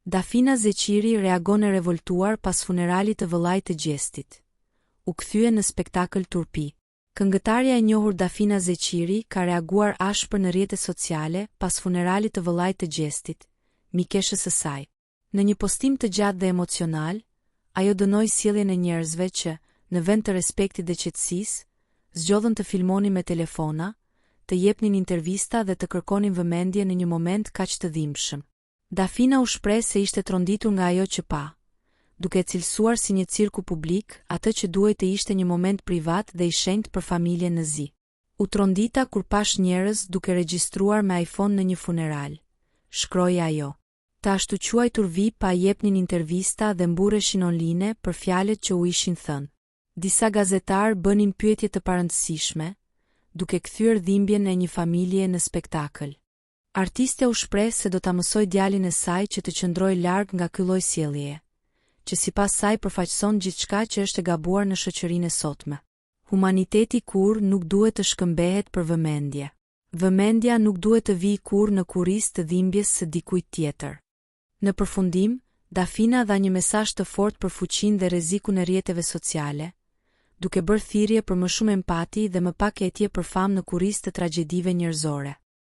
Dafina Zeqiri reagon e revoltuar pas funeralit të vëllait të Gjestit. U kthye në spektakël turpi. Këngëtarja e njohur Dafina Zeqiri ka reaguar ashpër në rrjetet sociale pas funeralit të vëllait të Gjestit, mikeshës së saj. Në një postim të gjatë dhe emocional, ajo dënoi sjelljen e njerëzve që, në vend të respektit dhe qetësisë, zgjodhen të filmonin me telefona, të jepnin intervista dhe të kërkonin vëmendje në një moment kaq të dhimbshëm. Dafina u shpreh se ishte tronditur nga ajo që pa, duke cilësuar si një cirku publik atë që duhej të ishte një moment privat dhe i shenjtë për familjen në zi. U trondita kur pash njerëz duke regjistruar me iPhone në një funeral, shkroi ajo. Të ashtu quajtur VIP pa jepnin intervista dhe mburreshin online për fjalët që u ishin thënë. Disa gazetar bënin pyetje të parëndësishme, duke kthyer dhimbjen e një familje në spektakël. Artistja u shpreh se do ta mësoj djalin e saj që të qëndrojë larg nga ky lloj sjelljeje, që sipas saj përfaqëson gjithçka që është e gabuar në shoqërinë e sotme. Humaniteti kur nuk duhet të shkëmbehet për vëmendje. Vëmendja nuk duhet të vijë kur në kurrizë të dhimbjes së dikujt tjetër. Në përfundim, Dafina dha një mesazh të fortë për fuqinë dhe rrezikun e rrjeteve sociale, duke bërë thirrje për më shumë empati dhe më pak etje për famë në kurrizë të tragjedive njerëzore.